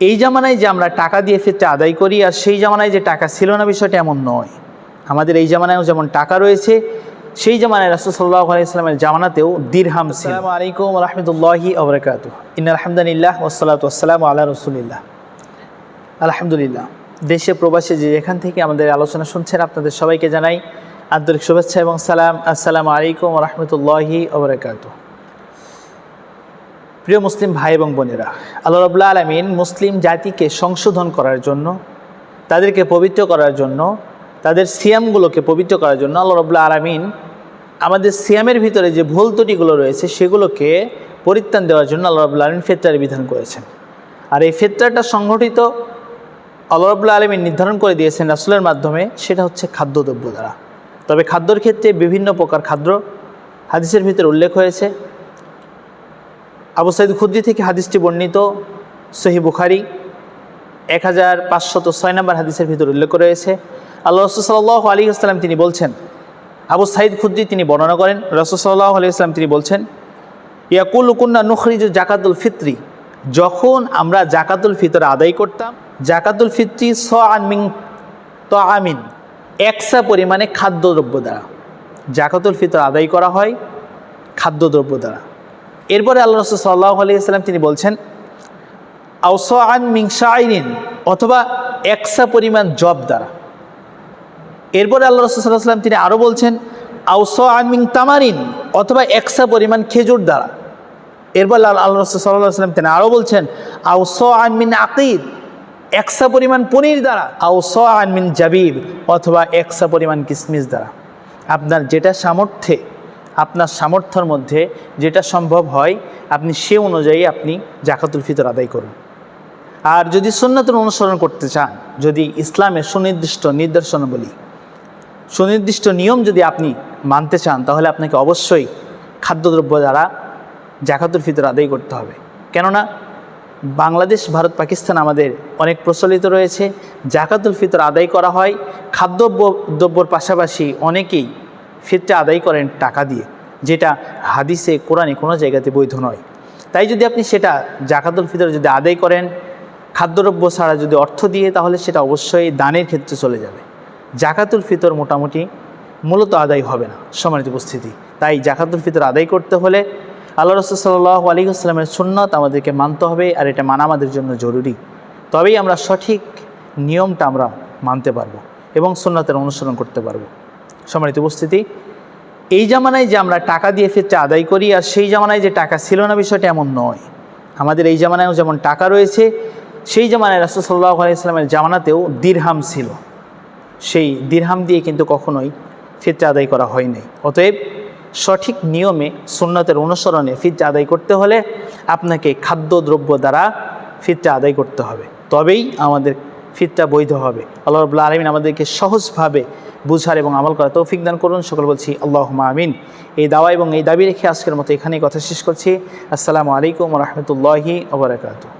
এই জামানায় যে আমরা টাকা দিয়ে ফিতরা আদায় করি আর সেই জামানায় যে টাকা ছিল না, বিষয়টা এমন নয়। আমাদের এই জামানায়ও যেমন টাকা রয়েছে, সেই জামানায় রাসূল সাল্লাল্লাহু আলাইহি ওয়াসাল্লামের জামানাতেও দিরহাম ছিল। আসসালামু আলাইকুম ওয়া রাহমাতুল্লাহি ওয়া বারাকাতুহু। ইন্নাল হামদালিল্লাহ ওয়াসসালাতু ওয়াসসালামু আলা রাসূলিল্লাহ। আলহামদুলিল্লাহ। দেশে প্রবাসে যে এখান থেকে আমাদের আলোচনা শুনছেন, আপনাদের সবাইকে জানাই আন্তরিক শুভেচ্ছা এবং সালাম। আসসালামু আলাইকুম ওয়া রাহমাতুল্লাহি ওয়া বারাকাতুহু। প্রিয় মুসলিম ভাই এবং বোনেরা, আল্লাহ রাব্বুল আলামিন মুসলিম জাতিকে সংশোধন করার জন্য, তাদেরকে পবিত্র করার জন্য, তাদের সিয়ামগুলোকে পবিত্র করার জন্য আল্লাহ রাব্বুল আলামিন আমাদের সিয়ামের ভিতরে যে ভুল ত্রুটিগুলো রয়েছে সেগুলোকে পরিত্রাণ দেওয়ার জন্য আল্লাহ রাব্বুল আলামিন ফিতরার বিধান করেছেন। আর এই ফিতরাটা সংগঠিত আল্লাহ রাব্বুল আলামিন নির্ধারণ করে দিয়েছেন রাসূলের মাধ্যমে, সেটা হচ্ছে খাদ্যদ্রব্য দ্বারা। তবে খাদ্যর ক্ষেত্রে বিভিন্ন প্রকার খাদ্য হাদিসের ভিতরে উল্লেখ হয়েছে। আবু সাঈদ খুদরি থেকে হাদিসটি বর্ণিত, সহিহ বুখারী 1506 নম্বর হাদিসের ভিতরে উল্লেখ রয়েছে। আল্লাহ রাসূল সাল্লাল্লাহু আলাইহি ওয়াসাল্লাম তিনি বলছেন, আবু সাঈদ খুদরি তিনি বর্ণনা করেন, রাসূল সাল্লাল্লাহু আলাইহি ওয়াসাল্লাম তিনি বলছেন, ইয়াকুলু কুন্না নুখরিজু জাকাতুল ফিত্রি, যখন আমরা জাকাতুল ফিতর আদায় করতাম, জাকাতুল ফিত্রি সাআন মিন তাআমিন, একসা পরিমাণে খাদ্যদ্রব্য দ্বারা জাকাতুল ফিতর আদায় করা হয় খাদ্যদ্রব্য দ্বারা। এরপরে আল্লাহ রাসূল সাল্লাল্লাহু আলাইহি ওয়াসাল্লাম তিনি বলছেন, আও সাআন মিন শাইরিন, অথবা একসা পরিমাণ জব দ্বারা। এরপরে আল্লাহ রাসূল সাল্লাল্লাহু আলাইহি ওয়াসাল্লাম তিনি আরও বলছেন, আও সাআন মিন তামারিন, অথবা একসা পরিমাণ খেজুর দ্বারা। এরপর আল্লাহ রাসূল সাল্লাল্লাহু আলাইহি ওয়াসাল্লাম তিনি আরও বলছেন, আও সাআন মিন আকিদ, একসা পরিমাণ পনির দ্বারা। আও সাআন মিন জাবিব, অথবা একসা পরিমাণ কিশমিশ দ্বারা। আপনার যেটা সামর্থ্যে, আপনার সামর্থ্যের মধ্যে যেটা সম্ভব হয়, আপনি সে অনুযায়ী আপনি জাকাতুল ফিতর আদায় করুন। আর যদি সুন্নাতের অনুসরণ করতে চান, যদি ইসলামের সুনির্দিষ্ট নির্দেশনাবলী, সুনির্দিষ্ট নিয়ম যদি আপনি মানতে চান, তাহলে আপনাকে অবশ্যই খাদ্যদ্রব্য দ্বারা জাকাতুল ফিতর আদায় করতে হবে। কেননা বাংলাদেশ, ভারত, পাকিস্তান আমাদের অনেক প্রচলিত রয়েছে, জাকাতুল ফিতর আদায় করা হয় খাদ্যদ্রব্যর পাশাপাশি অনেকেই ফিতরা আদায় করেন টাকা দিয়ে, যেটা হাদিসে কোরআনে কোনো জায়গাতে বৈধ নয়। তাই যদি আপনি সেটা জাকাতুল ফিতর যদি আদায় করেন খাদ্যদ্রব্য ছাড়া যদি অর্থ দিয়ে, তাহলে সেটা অবশ্যই দানের ক্ষেত্রে চলে যাবে। জাকাতুল ফিতর মূলত আদায় হবে না। সম্মানিত উপস্থিতি, তাই জাকাতুল ফিতর আদায় করতে হলে আল্লাহ রাসূল সাল্লাল্লাহু আলাইহি ওয়াসাল্লামের সুন্নাত আমাদেরকে মানতে হবে, আর এটা মানা আমাদের জন্য জরুরি। তবেই আমরা সঠিক নিয়মটা আমরা মানতে পারবো এবং সুন্নাতের অনুসরণ করতে পারবো। সম্মানিত উপস্থিতি, এই জামানায় যে আমরা টাকা দিয়ে ফিতরা আদায় করি আর সেই জামানায় যে টাকা ছিল না, বিষয়টা এমন নয়। আমাদের এই জামানায়ও যেমন টাকা রয়েছে, সেই জামানায় রাসূল সাল্লাল্লাহু আলাইহি ওয়াসাল্লামের জামানাতেও দিরহাম ছিল। সেই দিরহাম দিয়ে কিন্তু কখনোই ফিতরা আদায় করা হয়নি। অতএব সঠিক নিয়মে সুন্নাতের অনুসরণে ফিতরা আদায় করতে হলে আপনাকে খাদ্যদ্রব্য দ্বারা ফিতরা আদায় করতে হবে, তবেই আমাদের ফিতরা বৈধ হবে। আল্লাহ রাব্বুল আলামিন আমাদেরকে সহজভাবে বুঝার এবং আমল করার তৌফিক দান করুন। সকল বলছি আল্লাহুম্মা আমিন। এই দাওয়া এবং এই দাবি রেখে আজকের মতো এখানেই কথা শেষ করছি। আসসালামু আলাইকুম ওয়া রাহমাতুল্লাহি ওয়া বারাকাতুহু।